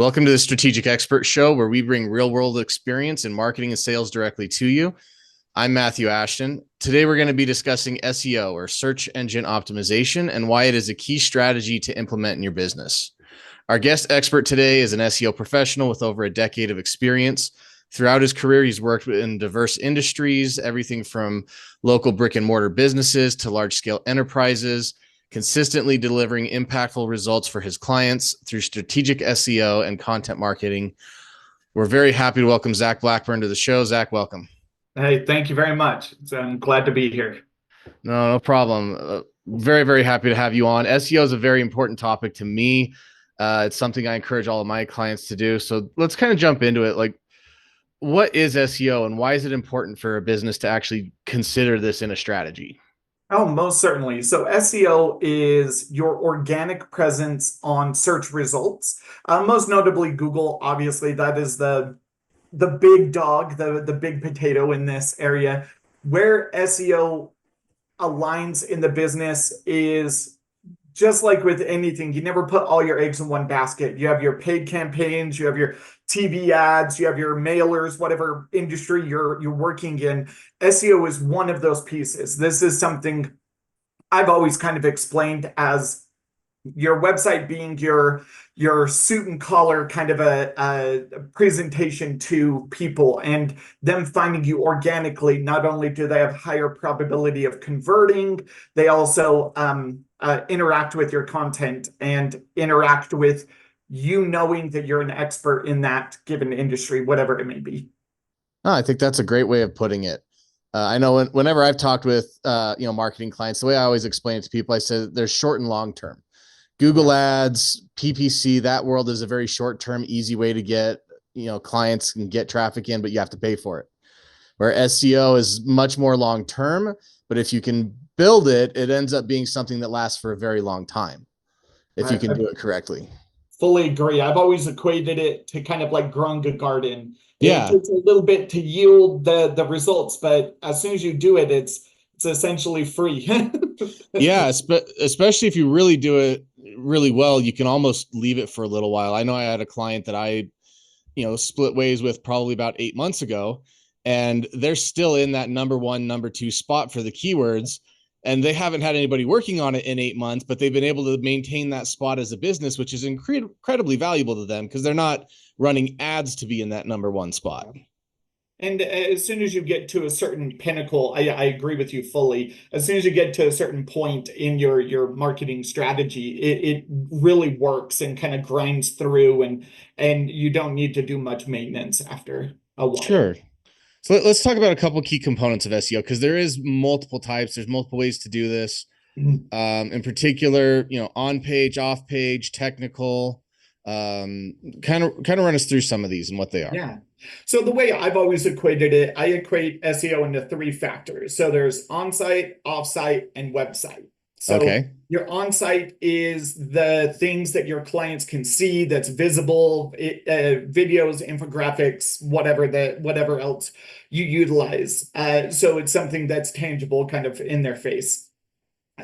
Welcome to the Strategic Expert Show, where we bring real-world experience in marketing and sales directly to you. I'm Matthew Ashton. Today, we're going to be discussing SEO, or search engine optimization, and why it is a key strategy to implement in your business. Our guest expert today is an SEO professional with over a decade of experience. Throughout his career, he's worked in diverse industries, everything from local brick-and-mortar businesses to large-scale enterprises, consistently delivering impactful results for his clients through strategic SEO and content marketing. We're very happy to welcome Zach Blackburn to the show. Zach, welcome. Hey, thank you very much. I'm glad to be here. No problem. Very, very happy to have you on. SEO is a very important topic to me. It's something I encourage all of my clients to do. So let's kind of jump into it. Like, what is SEO and why is it important for a business to actually consider this in a strategy? Oh, most certainly. So SEO is your organic presence on search results. Most notably Google, obviously, that is the big dog, the big potato in this area. Where SEO aligns in the business is just like with anything, you never put all your eggs in one basket. You have your paid campaigns, you have your TV ads, you have your mailers, whatever industry you're working in. SEO is one of those pieces. This is something I've always kind of explained as your website being your suit and collar kind of a presentation to people and them finding you organically. Not only do they have higher probability of converting, they also interact with your content and interact with you knowing that you're an expert in that given industry, whatever it may be. Oh, I think that's a great way of putting it. I know whenever I've talked with marketing clients, the way I always explain it to people, I said there's short and long term. Google ads, PPC, that world is a very short term, easy way to get clients and get traffic in, but you have to pay for it. Where SEO is much more long term, but if you can build it, it ends up being something that lasts for a very long time if you can do it correctly. Fully agree. I've always equated it to kind of like growing a garden. It Yeah. takes a little bit to yield the results, but as soon as you do it, it's essentially free. Yeah, especially if you really do it really well, you can almost leave it for a little while. I know I had a client that I, split ways with probably about 8 months ago, and they're still in that number one, number two spot for the keywords. And they haven't had anybody working on it in 8 months, but they've been able to maintain that spot as a business, which is incredibly valuable to them because they're not running ads to be in that number one spot. And as soon as you get to a certain pinnacle, I agree with you fully. As soon as you get to a certain point in your marketing strategy, it really works and kind of grinds through, and you don't need to do much maintenance after a while. Sure. So let's talk about a couple of key components of SEO because there is multiple types. There's multiple ways to do this. In particular, on page, off page, technical. Kind of run us through some of these and what they are. Yeah. So the way I've always equated it, I equate SEO into three factors. So there's on-site, off-site, and website. So your on-site is the things that your clients can see that's visible, videos, infographics, whatever else you utilize. So it's something that's tangible, kind of in their face.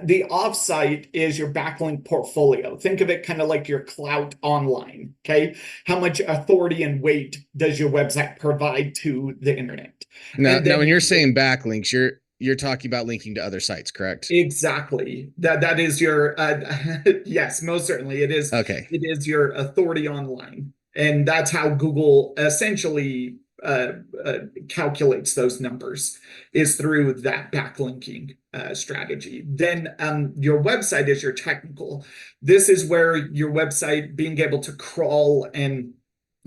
The offsite is your backlink portfolio. Think of it kind of like your clout online. Okay. How much authority and weight does your website provide to the internet? Now when you're saying backlinks, you're talking about linking to other sites, correct? Exactly. That is your yes, most certainly it is. Okay. It is your authority online. And that's how Google essentially calculates those numbers, is through that backlinking strategy. Then your website is your technical. This is where your website being able to crawl and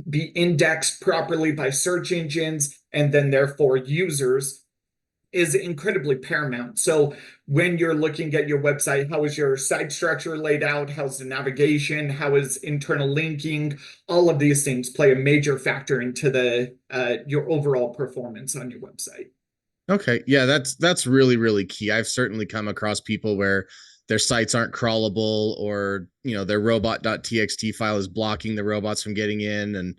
be indexed properly by search engines and then therefore users is incredibly paramount. So when you're looking at your website, how is your site structure laid out? How's the navigation? How is internal linking? All of these things play a major factor into the your overall performance on your website. Okay. Yeah, that's really, really key. I've certainly come across people where their sites aren't crawlable, or, their robot.txt file is blocking the robots from getting in. And,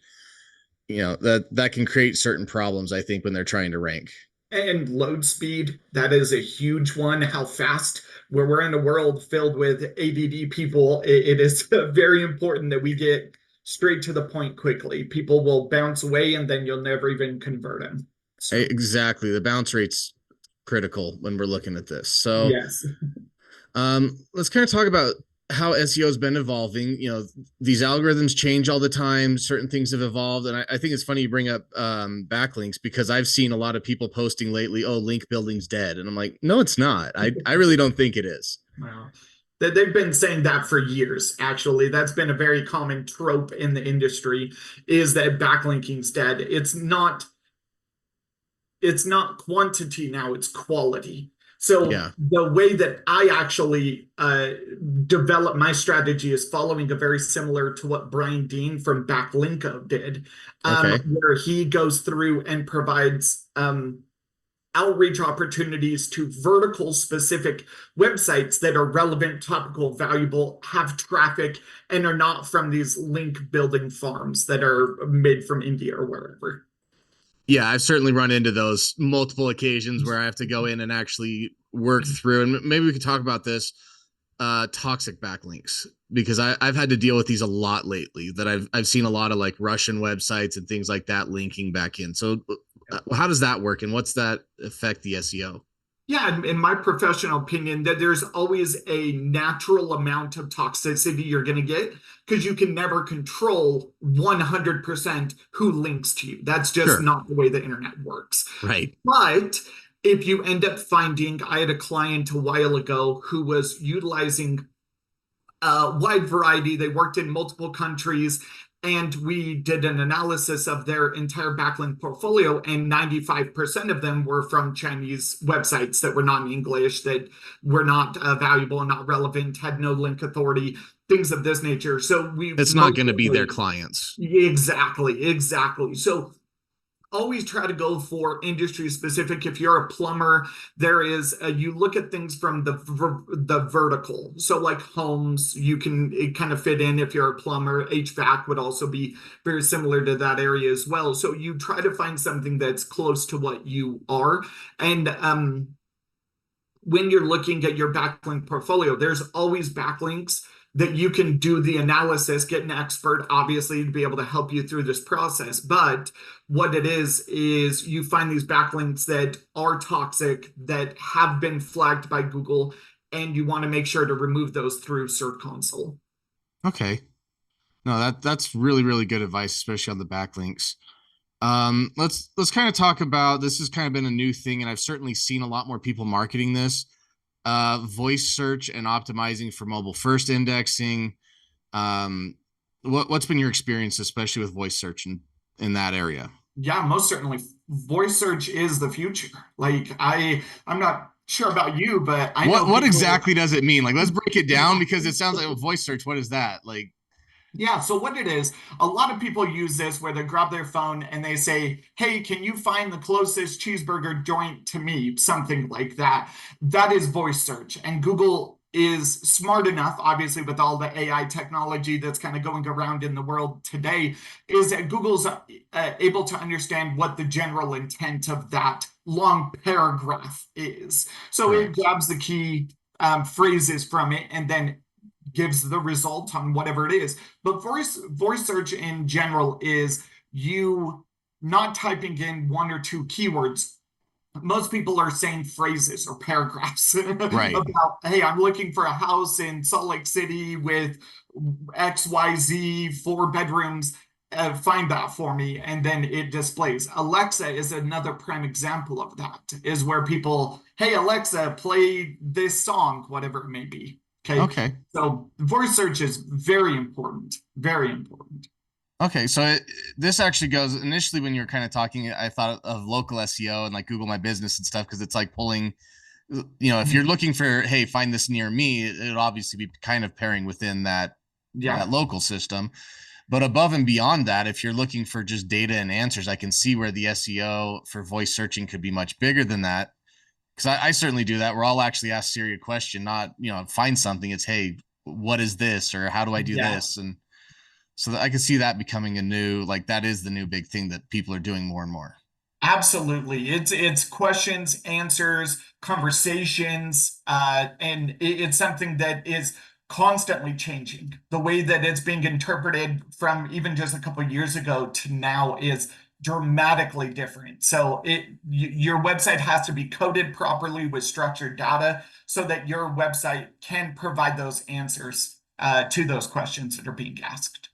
that can create certain problems, I think, when they're trying to rank. And load speed, that is a huge one. How fast, we're in a world filled with ADD people, it is very important that we get straight to the point quickly. People will bounce away and then you'll never even convert them. So, Exactly. The bounce rate's critical when we're looking at this. So yes. let's kind of talk about how SEO has been evolving. These algorithms change all the time. Certain things have evolved. And I think it's funny you bring up backlinks, because I've seen a lot of people posting lately, oh, link building's dead. And I'm like, no, it's not. I really don't think it is. Wow. They've been saying that for years, actually. That's been a very common trope in the industry, is that backlinking's dead. It's not quantity now, it's quality. So Yeah. the way that I actually develop my strategy is following a very similar to what Brian Dean from Backlinko did, Okay. where he goes through and provides outreach opportunities to vertical specific websites that are relevant, topical, valuable, have traffic, and are not from these link building farms that are made from India or wherever. Yeah, I've certainly run into those multiple occasions where I have to go in and actually work through. And maybe we could talk about this, toxic backlinks, because I've had to deal with these a lot lately. That I've seen a lot of like Russian websites and things like that linking back in. So how does that work, and what's that affect the SEO? Yeah, in my professional opinion, that there's always a natural amount of toxicity you're going to get, because you can never control 100% who links to you. That's just Sure. not the way the internet works. Right. But if you end up finding, I had a client a while ago who was utilizing a wide variety. They worked in multiple countries, and we did an analysis of their entire backlink portfolio, and 95% of them were from Chinese websites that were not in English, that were not valuable and not relevant, had no link authority, things of this nature. So It's not going to be their clients. exactly. So always try to go for industry specific. If you're a plumber, there is you look at things from the vertical. So like homes, you can it kind of fit in. If you're a plumber, HVAC would also be very similar to that area as well. So you try to find something that's close to what you are. And when you're looking at your backlink portfolio, there's always backlinks that you can do the analysis, get an expert, obviously, to be able to help you through this process. But what it is you find these backlinks that are toxic, that have been flagged by Google, and you want to make sure to remove those through Search Console. Okay. No, that's really, really good advice, especially on the backlinks. Let's kind of talk about, this has kind of been a new thing, and I've certainly seen a lot more people marketing this, voice search and optimizing for mobile first indexing. What's been your experience, especially with voice search in that area? Yeah, most certainly. Voice search is the future. Like I'm not sure about you, but I know What people. exactly does it mean? Like, let's break it down, because it sounds like a voice search. What is that? Like, Yeah, so what it is, a lot of people use this where they grab their phone and they say, "Hey, can you find the closest cheeseburger joint to me?" Something like that. That is voice search. And Google is smart enough, obviously, with all the AI technology that's kind of going around in the world today, is that Google's able to understand what the general intent of that long paragraph is. So it right. grabs the key phrases from it and then gives the result on whatever it is. But voice search in general is you not typing in one or two keywords. Most people are saying phrases or paragraphs Right. about, hey, I'm looking for a house in Salt Lake City with XYZ, 4 bedrooms. Find that for me. And then it displays. Alexa is another prime example of that, is where people, hey, Alexa, play this song, whatever it may be. Okay. Okay. So voice search is very important. Very important. Okay, so this actually goes, initially when you were kind of talking, I thought of local SEO and like Google My Business and stuff, because it's like pulling, if you're looking for, hey, find this near me, it would obviously be kind of pairing within that Yeah. local system. But above and beyond that, if you're looking for just data and answers, I can see where the SEO for voice searching could be much bigger than that. Because I certainly do that, where I'll actually ask Siri a question, not, find something. It's, hey, what is this? Or how do I do Yeah. this? And so I can see that becoming a new, like, that is the new big thing that people are doing more and more. Absolutely. It's questions, answers, conversations, and it's something that is constantly changing. The way that it's being interpreted from even just a couple of years ago to now is dramatically different. So your website has to be coded properly with structured data so that your website can provide those answers to those questions that are being asked.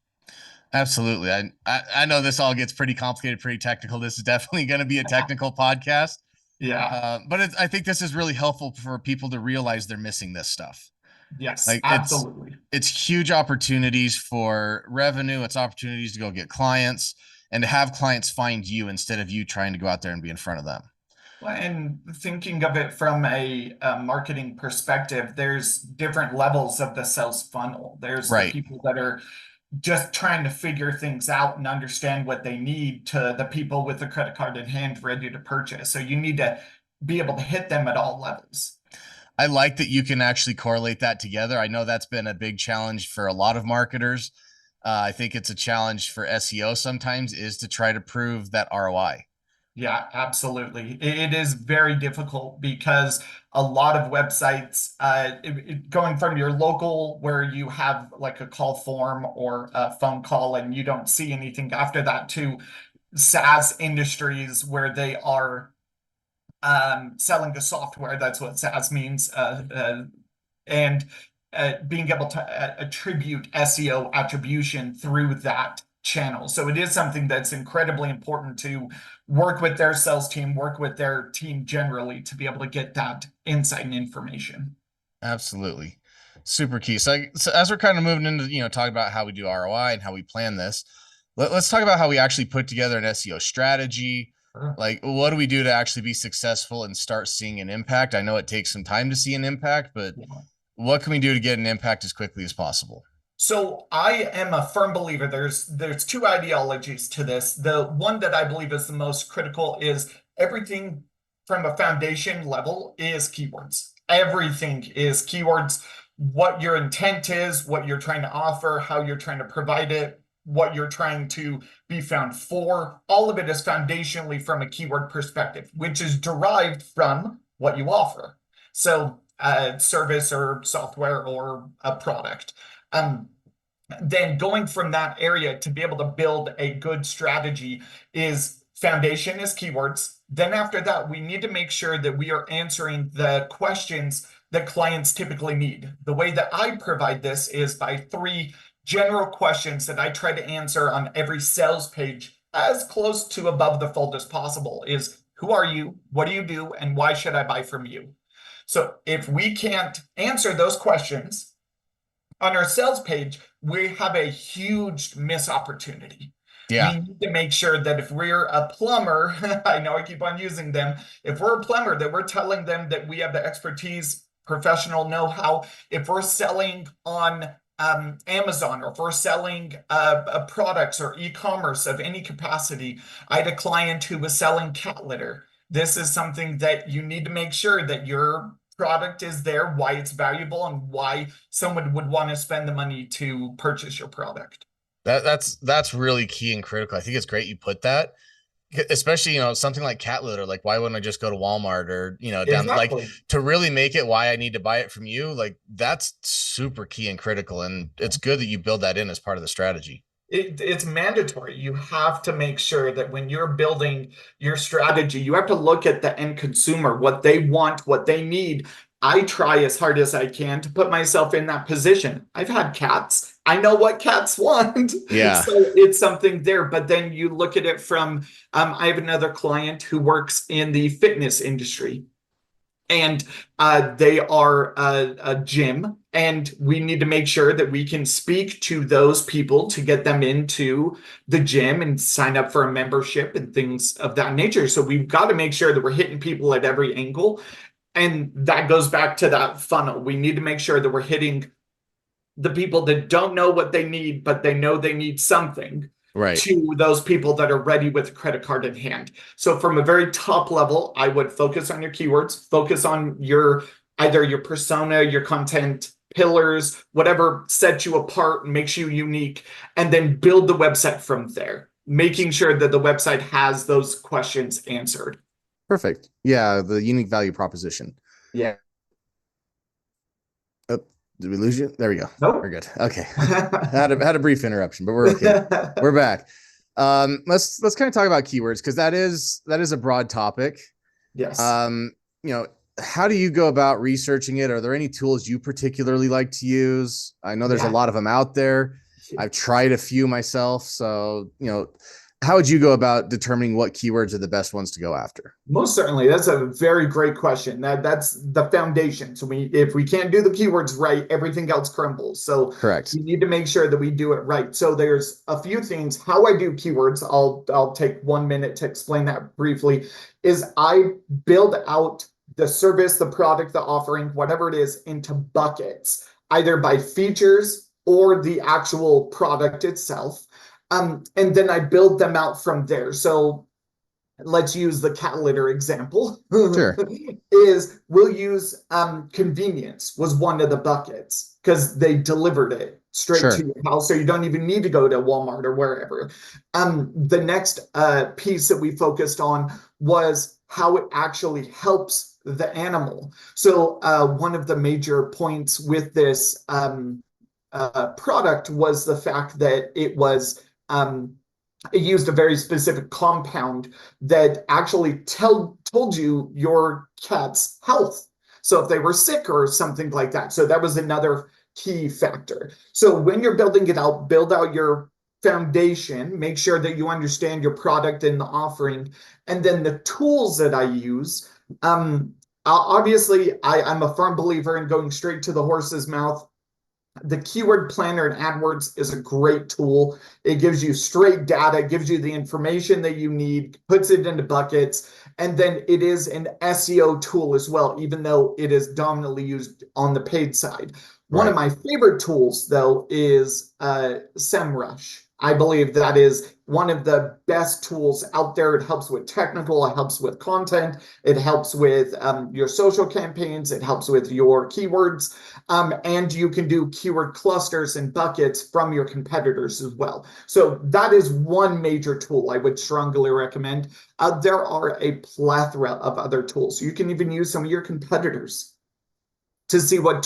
Absolutely. I know this all gets pretty complicated, pretty technical. This is definitely going to be a technical podcast. Yeah. But I think this is really helpful for people to realize they're missing this stuff. Yes, Like absolutely. it's huge opportunities for revenue. It's opportunities to go get clients and to have clients find you instead of you trying to go out there and be in front of them. Well, and thinking of it from a marketing perspective, there's different levels of the sales funnel. There's the people that are just trying to figure things out and understand what they need, to the people with the credit card in hand ready to purchase. So you need to be able to hit them at all levels. I like that you can actually correlate that together. I know that's been a big challenge for a lot of marketers. I think it's a challenge for SEO sometimes, is to try to prove that ROI. Yeah, absolutely. It is very difficult because a lot of websites, going from your local where you have like a call form or a phone call and you don't see anything after that, to SaaS industries where they are selling the software. That's what SaaS means. And being able to attribute SEO attribution through that channel. So it is something that's incredibly important to work with their sales team, work with their team generally to be able to get that insight and information. Absolutely. Super key. So as we're kind of moving into, talking about how we do ROI and how we plan this, let's talk about how we actually put together an SEO strategy. Like, what do we do to actually be successful and start seeing an impact? I know it takes some time to see an impact, but what can we do to get an impact as quickly as possible? So I am a firm believer there's two ideologies to this. The one that I believe is the most critical is everything from a foundation level is keywords. Everything is keywords. What your intent is, what you're trying to offer, how you're trying to provide it, what you're trying to be found for, all of it is foundationally from a keyword perspective, which is derived from what you offer. So service or software or a product. Then going from that area to be able to build a good strategy is foundation is keywords. Then after that, we need to make sure that we are answering the questions that clients typically need. The way that I provide this is by 3 general questions that I try to answer on every sales page as close to above the fold as possible is: who are you? What do you do? And why should I buy from you? So if we can't answer those questions on our sales page, we have a huge missed opportunity. Yeah. We need to make sure that if we're a plumber, I know I keep on using them, if we're a plumber, that we're telling them that we have the expertise, professional know-how. If we're selling on Amazon, or if we're selling products or e-commerce of any capacity. I had a client who was selling cat litter. This is something that you need to make sure that your product is there, why it's valuable, and why someone would want to spend the money to purchase your product. That's really key and critical. I think it's great you put that, especially, something like cat litter. Like, why wouldn't I just go to Walmart or, down, like, to really make it why I need to buy it from you? Like, that's super key and critical. And it's good that you build that in as part of the strategy. It's mandatory. You have to make sure that when you're building your strategy, you have to look at the end consumer, what they want, what they need. I try as hard as I can to put myself in that position. I've had cats. I know what cats want. Yeah. So it's something there. But then you look at it from, I have another client who works in the fitness industry. And they are a gym, and we need to make sure that we can speak to those people to get them into the gym and sign up for a membership and things of that nature. So we've got to make sure that we're hitting people at every angle. And that goes back to that funnel. We need to make sure that we're hitting the people that don't know what they need, but they know they need something. Right. To those people that are ready with a credit card in hand. So from a very top level, I would focus on your keywords, focus on either your persona, your content pillars, whatever sets you apart and makes you unique, and then build the website from there, making sure that the website has those questions answered. Perfect. Yeah, the unique value proposition. Yeah. Did we lose you? There we go. We're Nope. good. Okay. had a brief interruption, but we're okay. We're back. Let's kind of talk about keywords because that is a broad topic. Yes. You know, how do you go about researching it? Are there any tools you particularly like to use? I know there's a Yeah. lot of them out there. I've tried a few myself. So, you know, how would you go about determining what keywords are the best ones to go after? Most certainly. That's a very great question. That's the foundation. So if we can't do the keywords right, everything else crumbles. So Correct. we need to make sure that we do it right. So there's a few things. How I do keywords, I'll take 1 minute to explain that briefly, is I build out the service, the product, the offering, whatever it is, into buckets, either by features or the actual product itself. And then I build them out from there. So let's use the cat litter example. Sure. Is we'll use convenience was one of the buckets because they delivered it straight to Sure. your house, so you don't even need to go to Walmart or wherever. The next piece that we focused on was how it actually helps the animal. So one of the major points with this product was the fact that it used a very specific compound that actually told you your cat's health. So if they were sick or something like that. So that was another key factor. So when you're building it out, build out your foundation, make sure that you understand your product and the offering, and then the tools that I use. Obviously, I'm a firm believer in going straight to the horse's mouth. The keyword planner in AdWords is a great tool. It gives you straight data, gives you the information that you need, puts it into buckets, and then it is an SEO tool as well, even though it is dominantly used on the paid side. One of my favorite tools, though, is SEMrush. I believe that is one of the best tools out there. It helps with technical, it helps with content, it helps with your social campaigns, it helps with your keywords, and you can do keyword clusters and buckets from your competitors as well. So that is one major tool I would strongly recommend. There are a plethora of other tools. You can even use some of your competitors to see what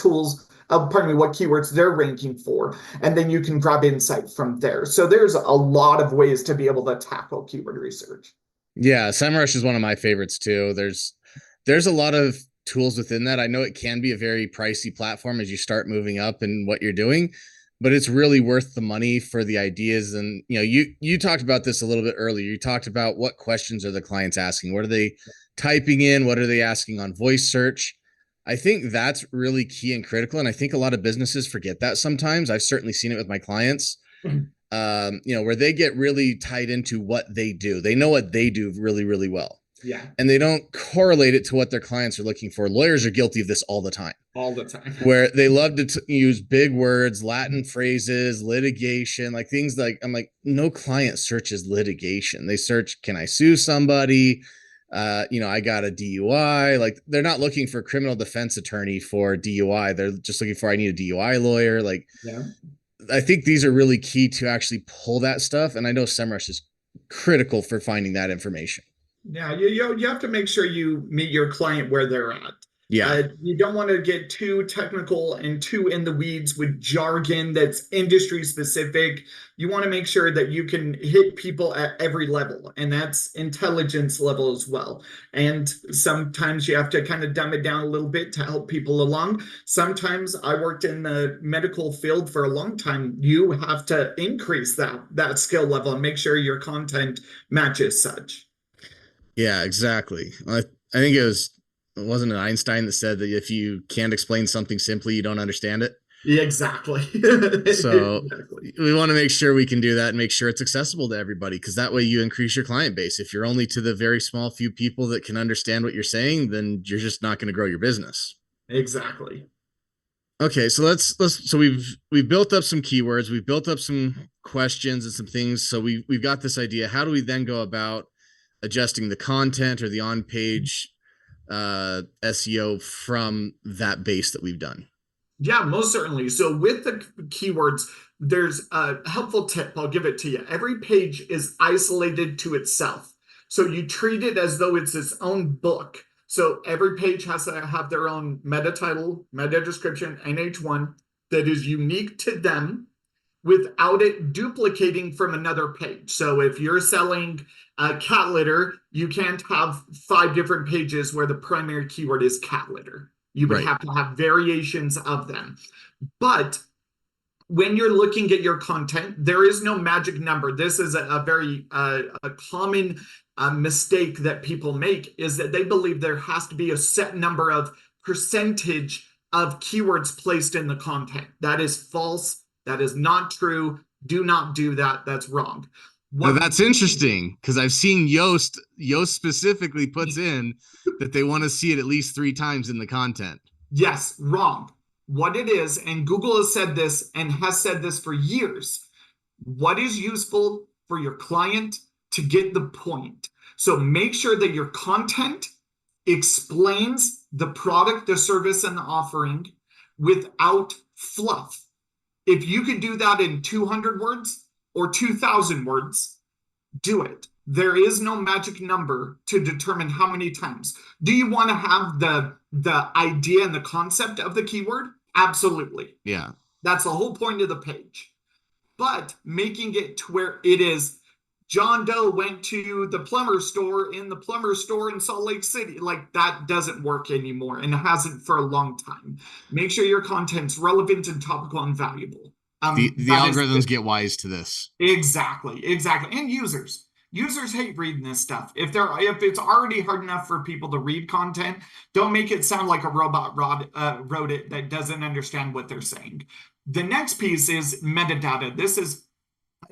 what keywords they're ranking for, and then you can grab insight from there. So there's a lot of ways to be able to tackle keyword research. Yeah, SEMrush is one of my favorites too. There's a lot of tools within that. I know it can be a very pricey platform as you start moving up in what you're doing, but it's really worth the money for the ideas. And you know, you talked about this a little bit earlier. You talked about what questions are the clients asking? What are they typing in? What are they asking on voice search? I think that's really key and critical. And I think a lot of businesses forget that sometimes. I've certainly seen it with my clients. You know, where they get really tied into what they do. They know what they do really, really well. Yeah. And they don't correlate it to what their clients are looking for. Lawyers are guilty of this all the time. All the time. Where they love to use big words, Latin phrases, litigation, like things like, I'm like, no client searches litigation. They search, can I sue somebody? You know, I got a DUI. Like they're not looking for a criminal defense attorney for DUI. They're just looking for, I need a DUI lawyer. Like, yeah. I think these are really key to actually pull that stuff. And I know SEMrush is critical for finding that information. Yeah, you have to make sure you meet your client where they're at. Yeah. You don't want to get too technical and too in the weeds with jargon that's industry specific. You want to make sure that you can hit people at every level, and that's intelligence level as well. And sometimes you have to kind of dumb it down a little bit to help people along. Sometimes I worked in the medical field for a long time. You have to increase that skill level and make sure your content matches such. Yeah, exactly. I think wasn't it Einstein that said that if you can't explain something simply, you don't understand it. Yeah, exactly. So Exactly. we want to make sure we can do that and make sure it's accessible to everybody, because that way you increase your client base. If you're only to the very small few people that can understand what you're saying, then you're just not going to grow your business. Exactly. Okay, so so we've built up some keywords, we've built up some questions and some things. So we've got this idea. How do we then go about adjusting the content or the on-page SEO from that base that we've done? Yeah, most certainly. So with the keywords, there's a helpful tip. I'll give it to you. Every page is isolated to itself. So you treat it as though it's its own book. So every page has to have their own meta title, meta description, and H1 that is unique to them without it duplicating from another page. So if you're selling cat litter, you can't have 5 different pages where the primary keyword is cat litter. You would have to have variations of them. But when you're looking at your content, there is no magic number. This is a very common mistake that people make, is that they believe there has to be a set number of percentage of keywords placed in the content. That is false. That is not true. Do not do that. That's wrong. Well, that's interesting, because I've seen Yoast specifically puts in that they want to see it at least 3 times in the content. Yes, wrong. What it is, and Google has said this and has said this for years, what is useful for your client to get the point. So make sure that your content explains the product, the service, and the offering without fluff. If you could do that in 200 words or 2,000 words, do it. There is no magic number to determine how many times. Do you want to have the idea and the concept of the keyword? Absolutely. Yeah. That's the whole point of the page. But making it to where it is John Doe went to the plumber store in Salt Lake City. Like, that doesn't work anymore, and it hasn't for a long time. Make sure your content's relevant and topical and valuable. The algorithms get wise to this. Exactly. And users hate reading this stuff. If it's already hard enough for people to read content, don't make it sound like a robot wrote it that doesn't understand what they're saying. The next piece is metadata. This is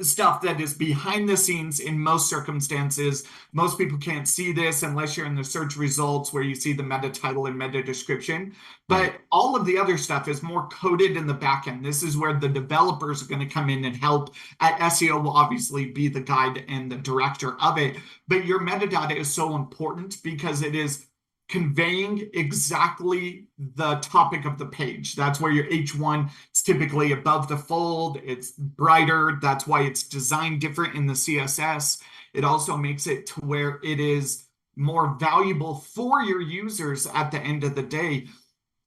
stuff that is behind the scenes in most circumstances. Most people can't see this unless you're in the search results where you see the meta title and meta description. But all of the other stuff is more coded in the back end. This is where the developers are going to come in and help. At SEO will obviously be the guide and the director of it. But your metadata is so important because it is conveying exactly the topic of the page. That's where your H1 is typically above the fold. It's brighter. That's why it's designed different in the CSS. It also makes it to where it is more valuable for your users at the end of the day,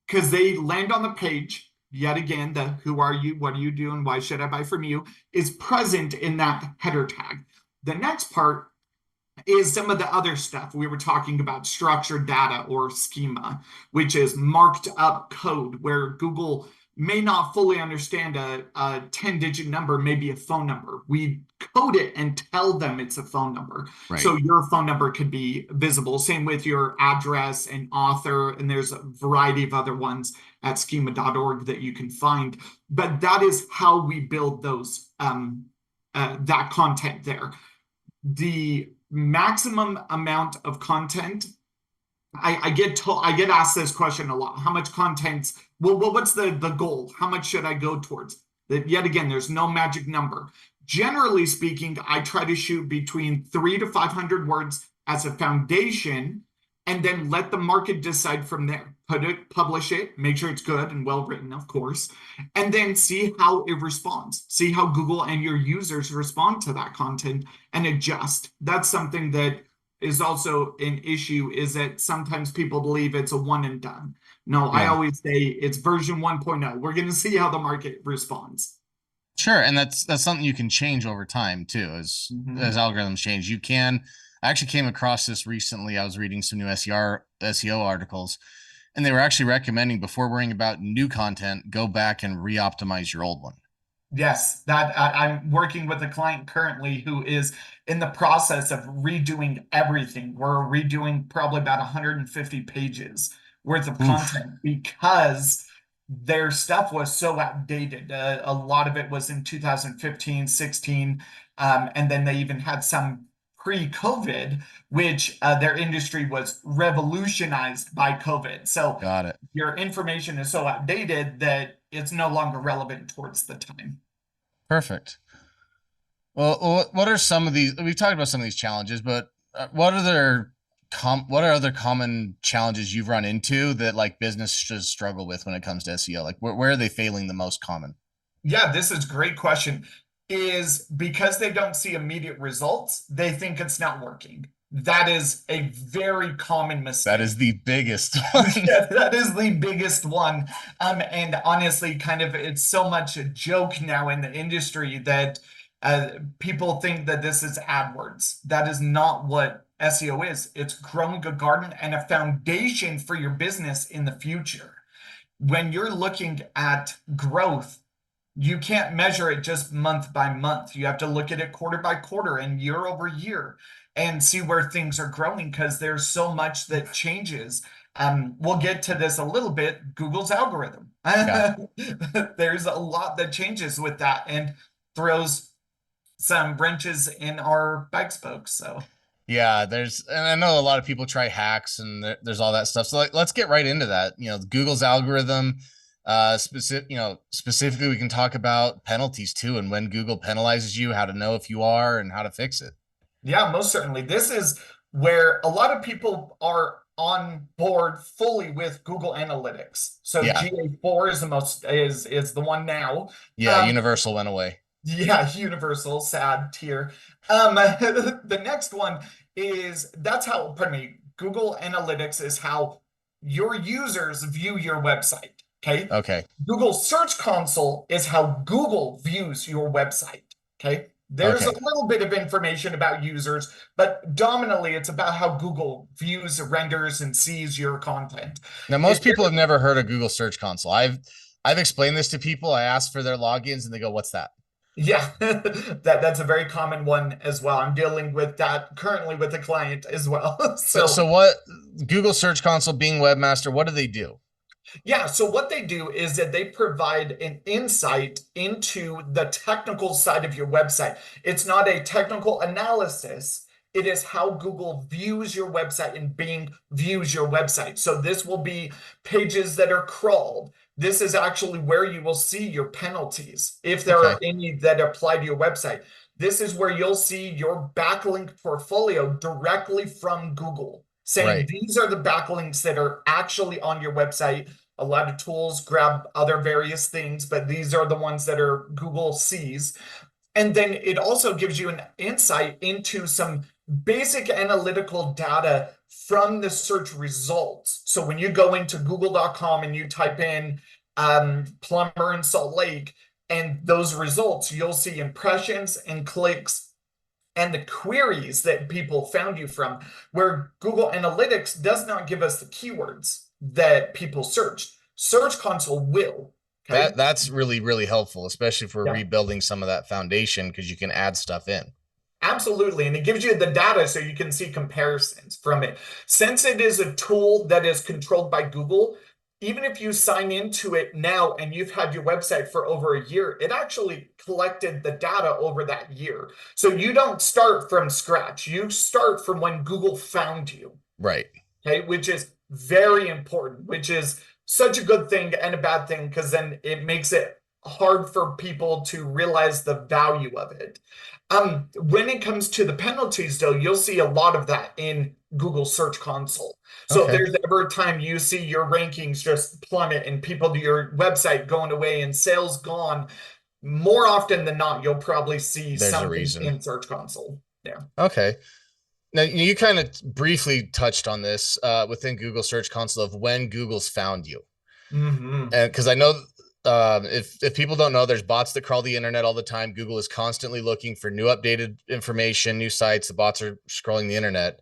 because they land on the page. Yet again, the who are you, what are you doing, why should I buy from you is present in that header tag. The next part is some of the other stuff. We were talking about structured data or schema, which is marked up code where Google may not fully understand a 10-digit number, maybe a phone number. We code it and tell them it's a phone number. Right. So your phone number could be visible. Same with your address and author, and there's a variety of other ones at schema.org that you can find. But that is how we build those that content there. The maximum amount of content, I get asked this question a lot. How much content? Well, what's the goal? How much should I go towards? Yet again, there's no magic number. Generally speaking, I try to shoot between 300 to 500 words as a foundation, and then let the market decide from there. Publish it, make sure it's good and well written, of course, and then see how it responds. See how Google and your users respond to that content and adjust. That's something that is also an issue, is that sometimes people believe it's a one and done. No, I always say it's version 1.0. We're going to see how the market responds. Sure, and that's something you can change over time too, as algorithms change. You can. I actually came across this recently. I was reading some new SEO articles, and they were actually recommending, before worrying about new content, go back and re-optimize your old one. Yes, that I'm working with a client currently who is in the process of redoing everything. We're redoing probably about 150 pages worth of content because their stuff was so outdated. A lot of it was in 2015, 16, and then they even had some pre-COVID, which their industry was revolutionized by COVID. So got it. Your information is so outdated that it's no longer relevant towards the time. Perfect. Well, what are some of these? We've talked about some of these challenges, but what are other common challenges you've run into that like businesses struggle with when it comes to SEO? Like where are they failing the most common? Yeah, this is a great question. Is because they don't see immediate results, they think it's not working. That is a very common mistake. That is the biggest one. Yeah, that is the biggest one. And honestly, kind of, it's so much a joke now in the industry that people think that this is AdWords. That is not what SEO is. It's growing a garden and a foundation for your business in the future. When you're looking at growth, you can't measure it just month by month. You have to look at it quarter by quarter and year over year and see where things are growing, because there's so much that changes. We'll get to this a little bit. Google's algorithm. Yeah. There's a lot that changes with that and throws some wrenches in our bike spokes. So Yeah, and I know a lot of people try hacks and there's all that stuff. So let's get right into that. Google's algorithm, specifically we can talk about penalties too, and when Google penalizes you, how to know if you are and how to fix it. Yeah, most certainly. This is where a lot of people are on board fully with Google Analytics. So Yeah. GA4 is the one now. Yeah, Universal went away. Yeah, Universal, sad tier. The next one is Google Analytics is how your users view your website. Okay. Google Search Console is how Google views your website. There's a little bit of information about users, but dominantly it's about how Google views, renders, and sees your content. Now, most people have never heard of Google Search Console. I've explained this to people. I ask for their logins and they go, "What's that?" Yeah, that's a very common one as well. I'm dealing with that currently with a client as well. So what Google Search Console, being webmaster, what do they do? Yeah, so what they do is that they provide an insight into the technical side of your website. It's not a technical analysis. It is how Google views your website and Bing views your website. So this will be pages that are crawled. This is actually where you will see your penalties, if there are any that apply to your website. This is where you'll see your backlink portfolio directly from Google, saying these are the backlinks that are actually on your website. A lot of tools grab other various things, but these are the ones that are Google sees. And then it also gives you an insight into some basic analytical data from the search results. So when you go into google.com and you type in plumber in Salt Lake, and those results, you'll see impressions and clicks and the queries that people found you from, where Google Analytics does not give us the keywords that people searched. Search Console will. That's really, really helpful, especially for rebuilding some of that foundation, because you can add stuff in. Absolutely. And it gives you the data so you can see comparisons from it. Since it is a tool that is controlled by Google, even if you sign into it now and you've had your website for over a year, it actually collected the data over that year. So you don't start from scratch. You start from when Google found you. Right. Which is very important, which is such a good thing and a bad thing, because then it makes it hard for people to realize the value of it. When it comes to the penalties, though, you'll see a lot of that in Google Search Console. So if there's ever a time you see your rankings just plummet and people to your website going away and sales gone, more often than not, you'll probably see something in Search Console. Yeah. Okay. Now, you kind of briefly touched on this within Google Search Console of when Google's found you. And because I know if people don't know, there's bots that crawl the internet all the time. Google is constantly looking for new updated information, new sites. The bots are scrolling the internet.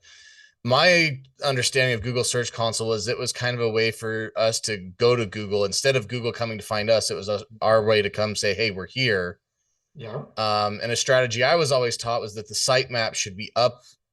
My understanding of Google Search Console was it was kind of a way for us to go to Google. Instead of Google coming to find us, it was our way to come say, "Hey, we're here." Yeah. And a strategy I was always taught was that the sitemap should be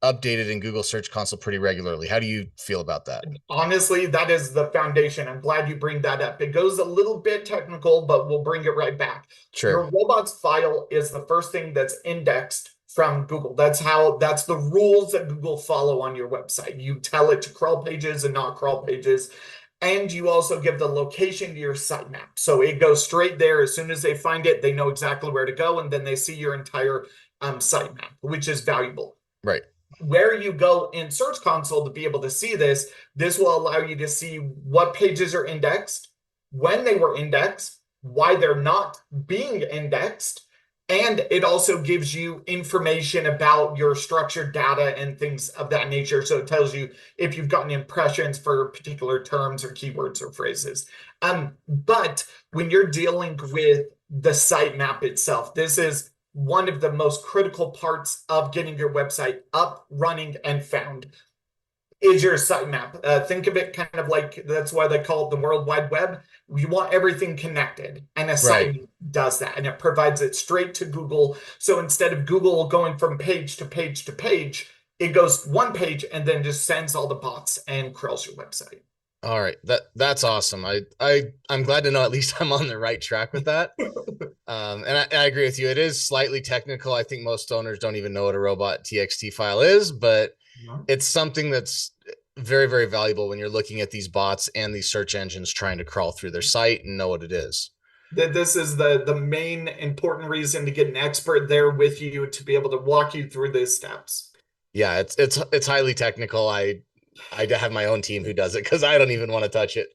updated in Google Search Console pretty regularly. How do you feel about that? Honestly, that is the foundation. I'm glad you bring that up. It goes a little bit technical, but we'll bring it right back. Sure. Your robots file is the first thing that's indexed from Google. That's the rules that Google follow on your website. You tell it to crawl pages and not crawl pages. And you also give the location to your sitemap. So it goes straight there. As soon as they find it, they know exactly where to go. And then they see your entire sitemap, which is valuable. Right. Where you go in Search Console to be able to see this will allow you to see what pages are indexed, when they were indexed, why they're not being indexed, And it also gives you information about your structured data and things of that nature. So it tells you if you've gotten impressions for particular terms or keywords or phrases. But when you're dealing with the sitemap itself, this is one of the most critical parts of getting your website up, running, and found is your sitemap. Think of it kind of like, that's why they call it the World Wide Web. You want everything connected, and a Right. site does that, and it provides it straight to Google. So instead of Google going from page to page to page, it goes one page and then just sends all the bots and crawls your website. All right. That's awesome. I'm glad to know at least I'm on the right track with that. And I agree with you. It is slightly technical. I think most owners don't even know what a robot TXT file is, but it's something that's very, very valuable when you're looking at these bots and these search engines trying to crawl through their site and know what it is. This is the main important reason to get an expert there with you to be able to walk you through these steps. Yeah, it's highly technical. I have my own team who does it because I don't even want to touch it.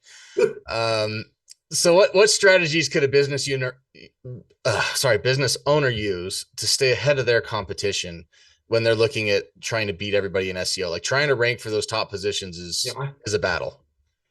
So what strategies could a business owner use to stay ahead of their competition when they're looking at trying to beat everybody in SEO? Like trying to rank for those top positions is a battle.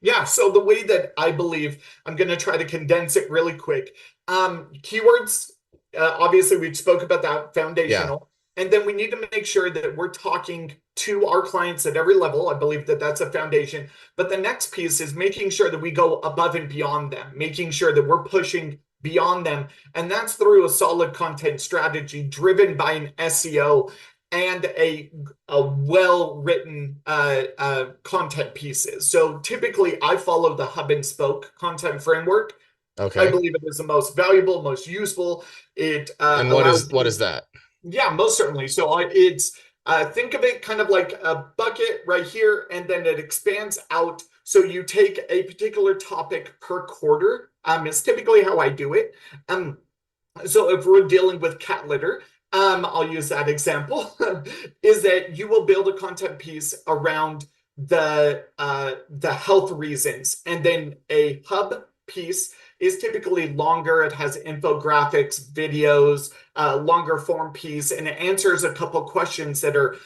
Yeah, so the way that I believe, I'm going to try to condense it really quick. Keywords, obviously we spoke about that, foundational. And then we need to make sure that we're talking to our clients at every level. I believe that that's a foundation. But the next piece is making sure that we go above and beyond them, making sure that we're pushing beyond them. And that's through a solid content strategy driven by an SEO and a well-written content pieces. So typically I follow the hub and spoke content framework. Okay. I believe it is the most valuable, most useful. It and what is that? Yeah, most certainly. So it's think of it kind of like a bucket right here, and then it expands out. So you take a particular topic per quarter. Is typically how I do it. So if we're dealing with cat litter, I'll use that example, is that you will build a content piece around the health reasons, and then a hub piece is typically longer. It has infographics, videos, longer form piece, and it answers a couple questions that are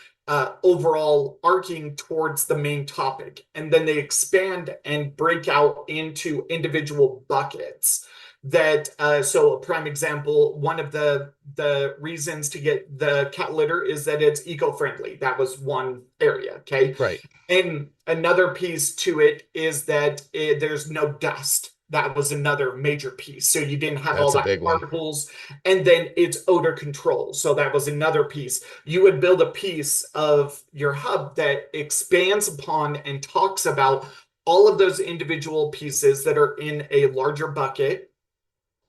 overall arcing towards the main topic. And then they expand and break out into individual buckets. That so a prime example, one of the reasons to get the cat litter is that it's eco-friendly. That was one area, okay? Right. And another piece to it is that there's no dust. That was another major piece. So you didn't have all that particles. And then it's odor control. So that was another piece. You would build a piece of your hub that expands upon and talks about all of those individual pieces that are in a larger bucket.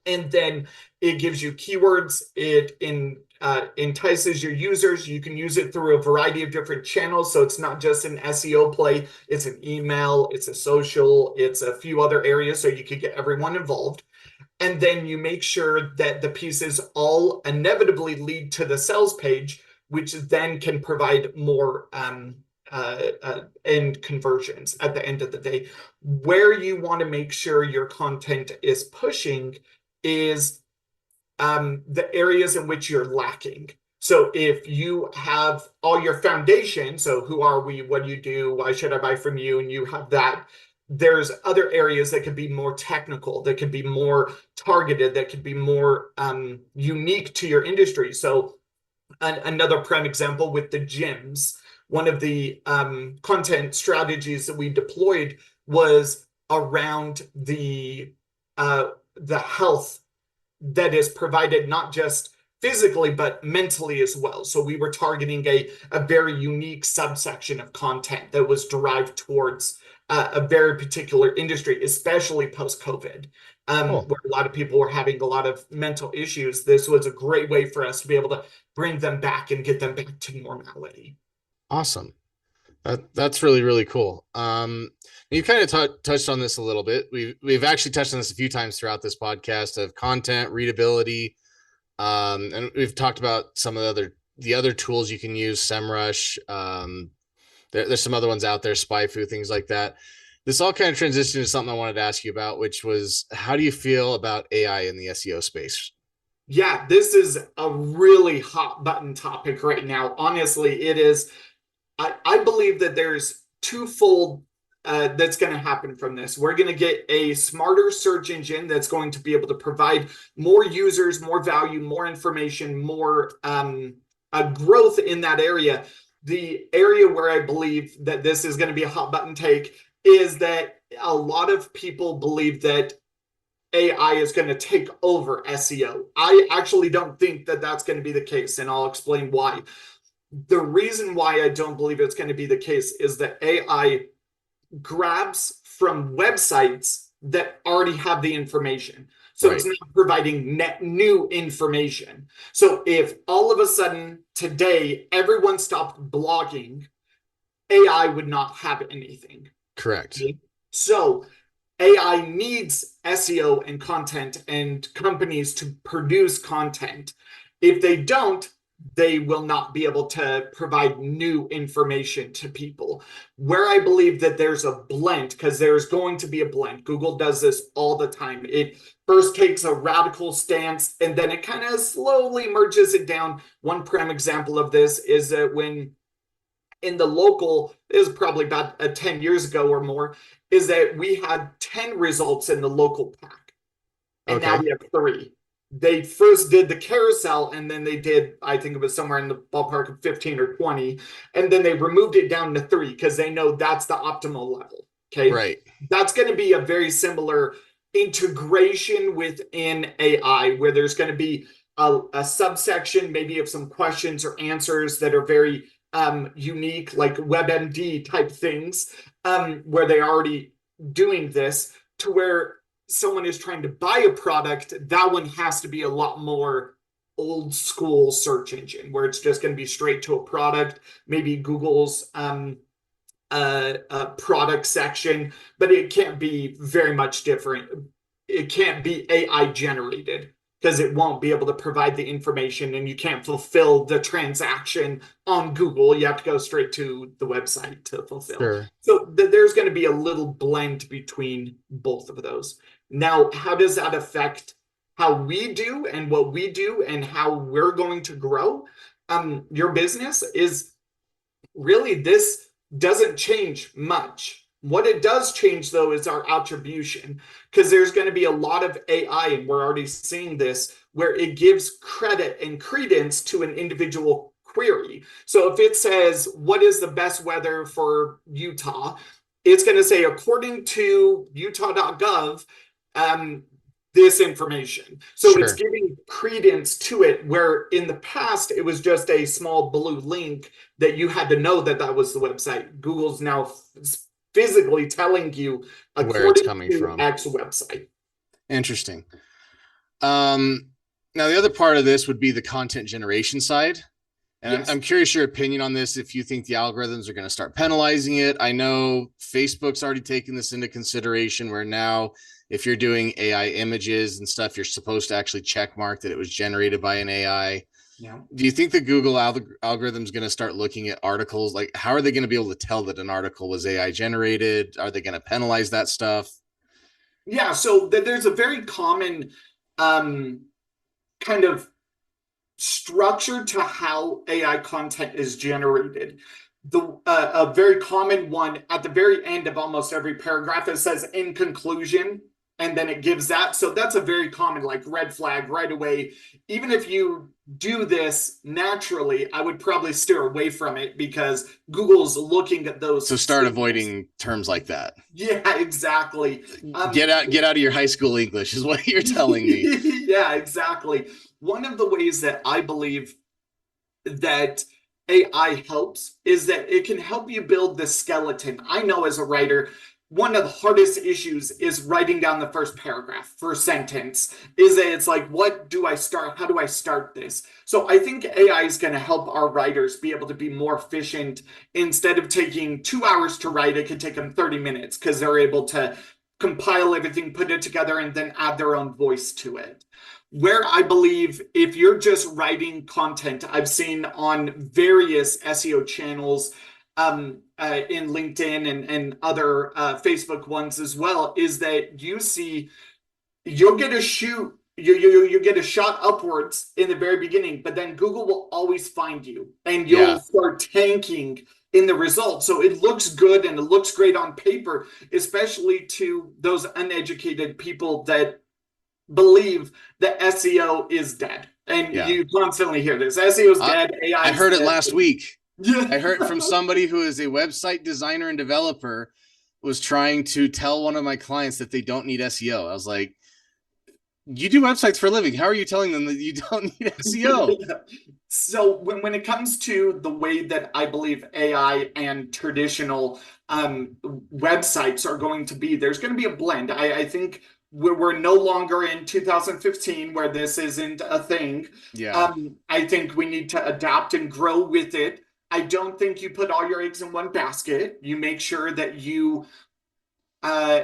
And then it gives you keywords. It entices your users. You can use it through a variety of different channels. So it's not just an SEO play. It's an email, it's a social, it's a few other areas. So you could get everyone involved. And then you make sure that the pieces all inevitably lead to the sales page, which then can provide more end conversions at the end of the day. Where you want to make sure your content is pushing is the areas in which you're lacking. So if you have all your foundation, so who are we, what do you do, why should I buy from you, and you have that, there's other areas that could be more technical, that could be more targeted, that could be more unique to your industry. So another prime example with the gyms, one of the content strategies that we deployed was around the health that is provided not just physically but mentally as well. So we were targeting a very unique subsection of content that was derived towards a very particular industry, especially post-COVID, where a lot of people were having a lot of mental issues. This was a great way for us to be able to bring them back and get them back to normality. Awesome. That's really, really cool. You kind of touched on this a little bit. We've actually touched on this a few times throughout this podcast of content readability. And we've talked about some of the other tools you can use, SEMrush. There's some other ones out there, SpyFu, things like that. This all kind of transitioned to something I wanted to ask you about, which was, how do you feel about AI in the SEO space? Yeah, this is a really hot button topic right now. Honestly, it is. I believe that there's twofold that's going to happen from this. We're going to get a smarter search engine that's going to be able to provide more users, more value, more information, more growth in that area. The area where I believe that this is going to be a hot button take is that a lot of people believe that AI is going to take over SEO. I actually don't think that that's going to be the case, and I'll explain why. The reason why I don't believe it's going to be the case is that AI grabs from websites that already have the information. So Right. it's not providing net new information. So if all of a sudden today everyone stopped blogging, AI would not have anything. Correct. So AI needs SEO and content and companies to produce content. If they don't, they will not be able to provide new information to people. Where I believe that there's a blend, because there's going to be a blend. Google does this all the time. It first takes a radical stance and then it kind of slowly merges it down. One prime example of this is that when in the local, it was probably about 10 years ago or more, is that we had 10 results in the local pack. And now Okay. we have 3. They first did the carousel and then they did, I think it was somewhere in the ballpark of 15 or 20. And then they removed it down to 3 because they know that's the optimal level. Okay. Right. That's going to be a very similar integration within AI where there's going to be a subsection, maybe of some questions or answers that are very unique, like WebMD type things, where they're already doing this, to where someone is trying to buy a product, that one has to be a lot more old school search engine where it's just going to be straight to a product, maybe Google's product section, but it can't be very much different. It can't be AI generated because it won't be able to provide the information and you can't fulfill the transaction on Google. You have to go straight to the website to fulfill. Sure. So there's going to be a little blend between both of those. Now, how does that affect how we do and what we do and how we're going to grow your business? Is really, this doesn't change much. What it does change, though, is our attribution, because there's going to be a lot of AI, and we're already seeing this, where it gives credit and credence to an individual query. So if it says, what is the best weather for Utah? It's going to say, according to utah.gov, this information. So it's Sure. giving credence to it, where in the past it was just a small blue link that you had to know that that was the website. Google's now physically telling you Where it's according coming to from. X website. Interesting. Now the other part of this would be the content generation side. And Yes. I'm curious your opinion on this, if you think the algorithms are going to start penalizing it. I know Facebook's already taken this into consideration where now if you're doing AI images and stuff, you're supposed to actually check mark that it was generated by an AI. Yeah. Do you think the Google algorithm is going to start looking at articles? Like, how are they going to be able to tell that an article was AI generated? Are they going to penalize that stuff? Yeah. So there's a very common kind of structure to how AI content is generated. A very common one at the very end of almost every paragraph, it says in conclusion, and then it gives that. So that's a very common, like, red flag right away. Even if you do this naturally, I would probably steer away from it because Google's looking at those So start signals. avoiding terms like that. Yeah, exactly. Get out of your high school English is what you're telling me. Yeah, exactly. One of the ways that I believe that AI helps is that it can help you build the skeleton. I know as a writer, one of the hardest issues is writing down the first paragraph, first sentence. Is that it's like, what do I start? How do I start this? So I think AI is going to help our writers be able to be more efficient. Instead of taking 2 hours to write, it could take them 30 minutes because they're able to compile everything, put it together, and then add their own voice to it. Where I believe if you're just writing content, I've seen on various SEO channels in LinkedIn and other Facebook ones as well, is that you'll get a shoot you get a shot upwards in the very beginning, but then Google will always find you and you'll Yeah. start tanking in the results. So it looks good and it looks great on paper, especially to those uneducated people that believe that SEO is dead. And Yeah. you constantly hear this: SEO is dead, AI I is heard it dead. last week. Yeah. I heard from somebody who is a website designer and developer was trying to tell one of my clients that they don't need SEO. I was like, you do websites for a living. How are you telling them that you don't need SEO? So when it comes to the way that I believe AI and traditional websites are going to be, there's going to be a blend. I think we're no longer in 2015 where this isn't a thing. Yeah. I think we need to adapt and grow with it. I don't think you put all your eggs in one basket. You make sure that you uh,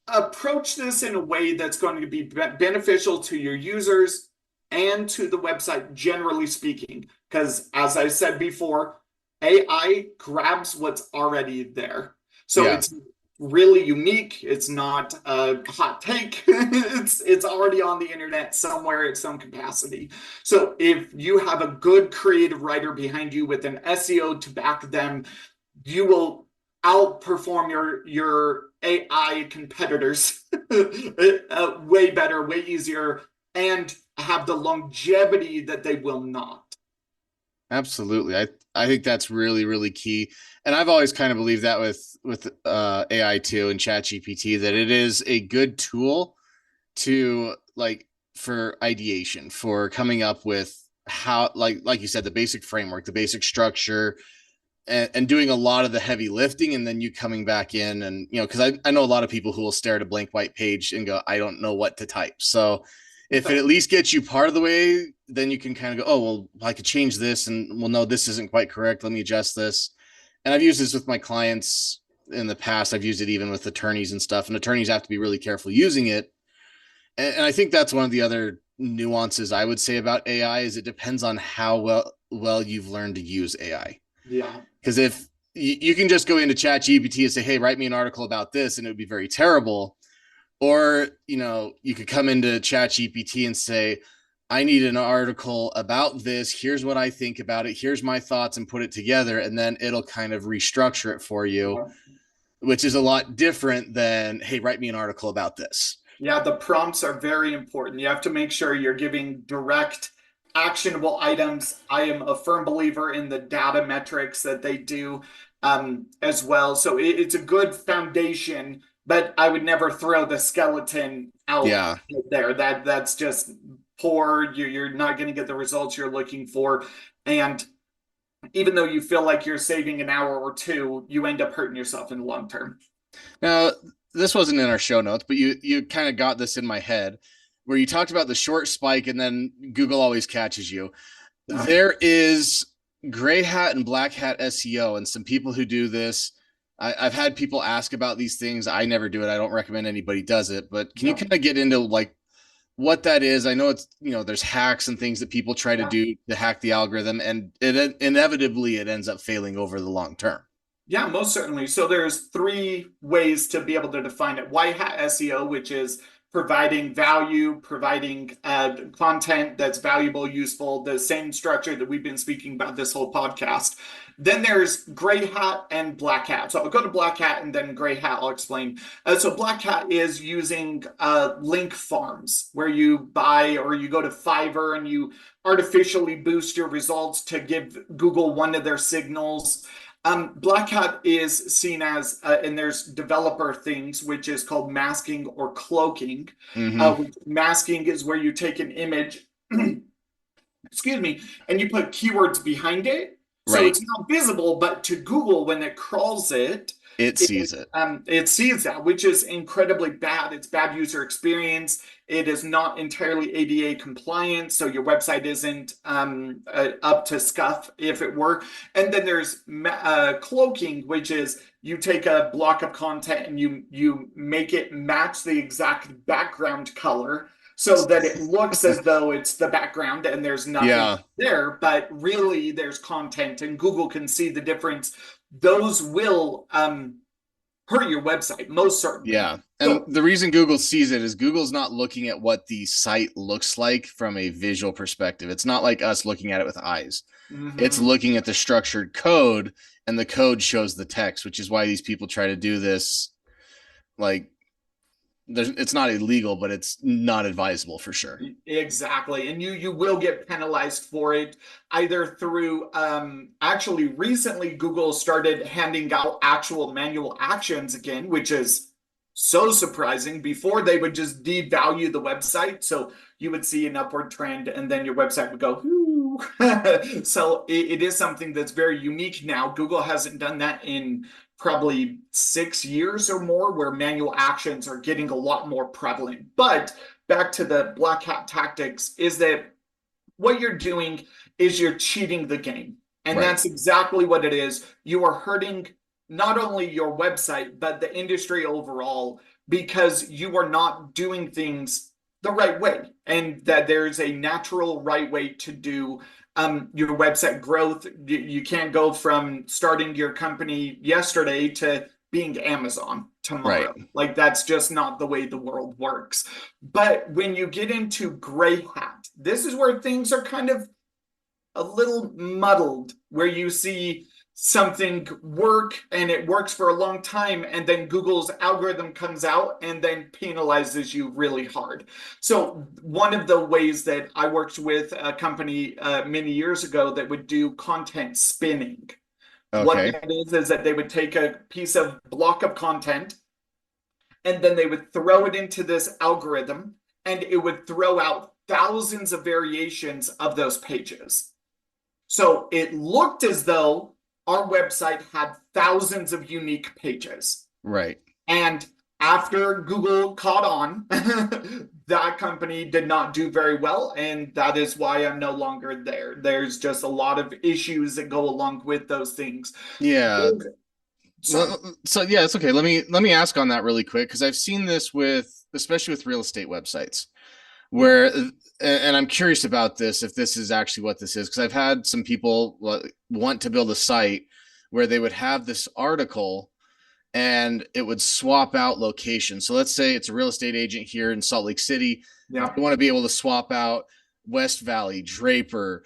approach this in a way that's going to be beneficial to your users and to the website, generally speaking. Because as I said before, AI grabs what's already there. So Yeah. it's really unique. It's not a hot take. It's already on the internet somewhere at some capacity. So if you have a good creative writer behind you with an SEO to back them, you will outperform your AI competitors way better, way easier, and have the longevity that they will not. Absolutely. I think that's really, really key. And I've always kind of believed that with AI too and ChatGPT, that it is a good tool to like for ideation, for coming up with how like you said, the basic framework, the basic structure, and doing a lot of the heavy lifting, and then you coming back in and because I know a lot of people who will stare at a blank white page and go, I don't know what to type. So if it at least gets you part of the way, then you can kind of go, oh well, I could change this, and well, no, this isn't quite correct, let me adjust this. And I've used this with my clients in the past. I've used it even with attorneys and stuff, and attorneys have to be really careful using it. And I think that's one of the other nuances I would say about AI is it depends on how well you've learned to use AI. Yeah. Because if you can just go into Chat GPT and say, hey, write me an article about this, and it would be very terrible. Or, you could come into Chat GPT and say, I need an article about this. Here's what I think about it. Here's my thoughts, and put it together. And then it'll kind of restructure it for you, which is a lot different than, hey, write me an article about this. Yeah, the prompts are very important. You have to make sure you're giving direct, actionable items. I am a firm believer in the data metrics that they do as well. So it's a good foundation, but I would never throw the skeleton out there. That's just poor. You're not going to get the results you're looking for. And even though you feel like you're saving an hour or two, you end up hurting yourself in the long term. Now, this wasn't in our show notes, but you kind of got this in my head where you talked about the short spike and then Google always catches you. Yeah. There is gray hat and black hat SEO, and some people who do this. I've had people ask about these things. I never do it. I don't recommend anybody does it, but can you kind of get into like what that is? I know it's, there's hacks and things that people try to do to hack the algorithm, and inevitably it ends up failing over the long term. Yeah, most certainly. So there's three ways to be able to define it. White hat SEO, which is providing value, providing content that's valuable, useful, the same structure that we've been speaking about this whole podcast. Then there's gray hat and black hat. So I'll go to black hat and then gray hat I'll explain. So black hat is using link farms where you buy or you go to Fiverr and you artificially boost your results to give Google one of their signals. Black hat is seen as, and there's developer things, which is called masking or cloaking. Masking is where you take an image, excuse me, and you put keywords behind it. So it's not visible, but to Google, when it crawls it, it sees it. It sees that, which is incredibly bad. It's bad user experience. It is not entirely ADA compliant, so your website isn't up to scuff if it were. And then there's cloaking, which is you take a block of content and you make it match the exact background color so that it looks as though it's the background and there's nothing there, but really there's content and Google can see the difference. Those will hurt your website, most certainly. Yeah. And So the reason Google sees it is Google's not looking at what the site looks like from a visual perspective. It's not like us looking at it with eyes. It's mhm. looking at the structured code, and the code shows the text, which is why these people try to do this. Like, it's not illegal, but it's not advisable for sure. Exactly. And you will get penalized for it either through actually recently Google started handing out actual manual actions again, which is so surprising. Before they would just devalue the website. So you would see an upward trend and then your website would go, whoo. So it is something that's very unique now. Google hasn't done that in probably 6 years or more, where manual actions are getting a lot more prevalent. But back to the black hat tactics, is that what you're doing is you're cheating the game. And Right. that's exactly what it is. You are hurting not only your website, but the industry overall, because you are not doing things the right way. And that there's a natural right way to do your website growth. You can't go from starting your company yesterday to being Amazon Right. tomorrow. Like that's just not the way the world works. But when you get into gray hat, this is where things are kind of a little muddled, where you see something work and it works for a long time, and then Google's algorithm comes out and then penalizes you really hard. So one of the ways that I worked with a company many years ago that would do content spinning. What Okay. that is that they would take a piece of block of content and then they would throw it into this algorithm and it would throw out thousands of variations of those pages. So it looked as though our website had thousands of unique pages. Right. And after Google caught on, that company did not do very well. And that is why I'm no longer there. There's just a lot of issues that go along with those things. Yeah. Sorry. So yeah, it's okay. Let me ask on that really quick, because I've seen this with, especially with real estate websites, where, and I'm curious about this, if this is actually what this is, because I've had some people want to build a site where they would have this article and it would swap out location. So let's say it's a real estate agent here in Salt Lake City. Yeah. They want to be able to swap out West Valley, Draper,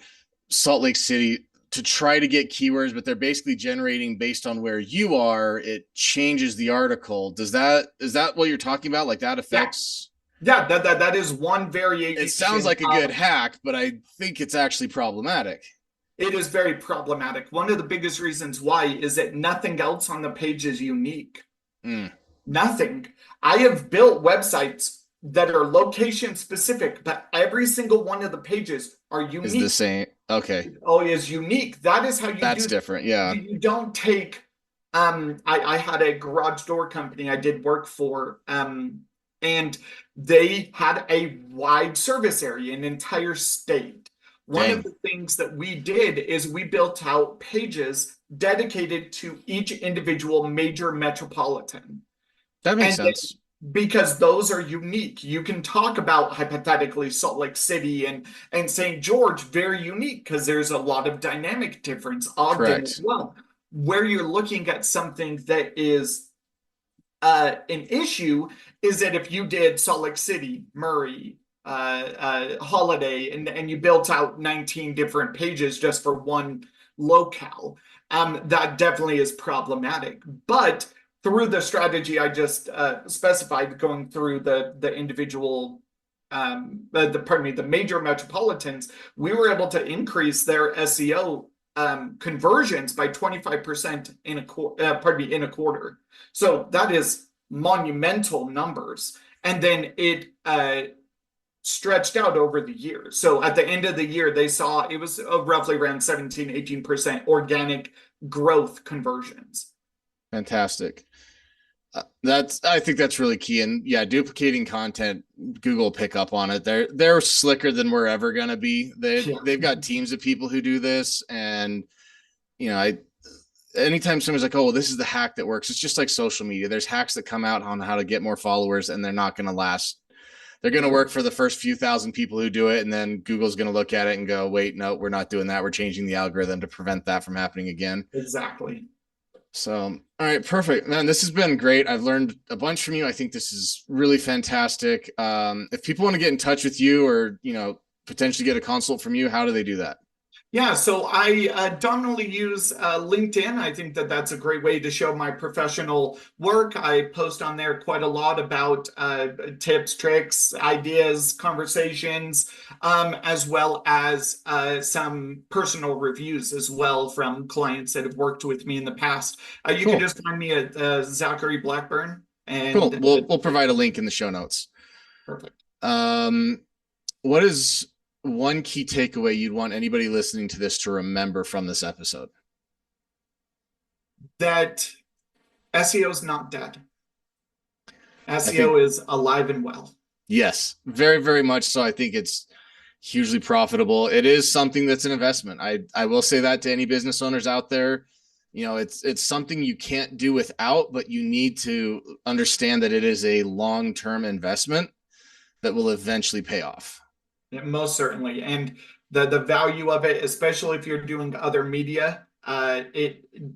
Salt Lake City to try to get keywords, but they're basically generating based on where you are. It changes the article. Is that what you're talking about? Like that affects? Yeah, that is one variation. It sounds like a good hack, but I think it's actually problematic. It is very problematic. One of the biggest reasons why is that nothing else on the page is unique. Mm. Nothing. I have built websites that are location specific, but every single one of the pages are unique. Is the same. Okay. Oh, is unique. That is how you That's do. different. Yeah. You don't take. I had a garage door company I did work for. And they had a wide service area, an entire state. One Dang. of the things that we did is we built out pages dedicated to each individual major metropolitan. That makes And sense. because those are unique, you can talk about hypothetically Salt Lake City and St. George, very unique because there's a lot of dynamic difference. Ogden as Correct. well, where you're looking at something that is an issue is that if you did Salt Lake City, Murray, Holiday, and you built out 19 different pages just for one locale, that definitely is problematic. But through the strategy I just specified, going through the individual, the major metropolitans, we were able to increase their SEO conversions by 25% in a quarter. So that is monumental numbers. And then it stretched out over the years. So at the end of the year, they saw it was roughly around 17, 18% organic growth conversions. Fantastic. I think that's really key. And yeah, duplicating content, Google will pick up on it. They're slicker than we're ever gonna be. They've got teams of people who do this, and anytime someone's like, oh, well, this is the hack that works, it's just like social media. There's hacks that come out on how to get more followers, and they're not gonna last. They're gonna work for the first few thousand people who do it, and then Google's gonna look at it and go, wait, no, we're not doing that. We're changing the algorithm to prevent that from happening again. Exactly. So, all right, perfect, man. This has been great. I've learned a bunch from you. I think this is really fantastic. If people want to get in touch with you or, potentially get a consult from you, how do they do that? Yeah, so I dominantly use LinkedIn. I think that that's a great way to show my professional work. I post on there quite a lot about tips, tricks, ideas, conversations, as well as some personal reviews as well from clients that have worked with me in the past. You can Cool. just find me at Zachary Blackburn, Cool. and We'll provide a link in the show notes. perfect. Um, what is one key takeaway you'd want anybody listening to this to remember from this episode? That SEO is not dead. I think, SEO is alive and well. yes, very, very much so. I think it's hugely profitable. It is something that's an investment. I will say that to any business owners out there. It's something you can't do without, but you need to understand that it is a long-term investment that will eventually pay off. Yeah, most certainly. And the value of it, especially if you're doing other media,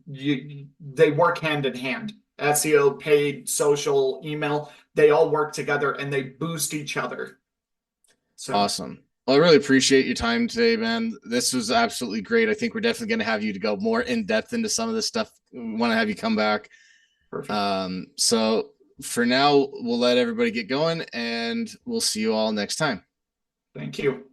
they work hand in hand. SEO, paid, social, email, they all work together and they boost each other. So Awesome. Well, I really appreciate your time today, man. This was absolutely great. I think we're definitely going to have you to go more in depth into some of this stuff. We want to have you come back. perfect. So for now, we'll let everybody get going and we'll see you all next time. Thank you.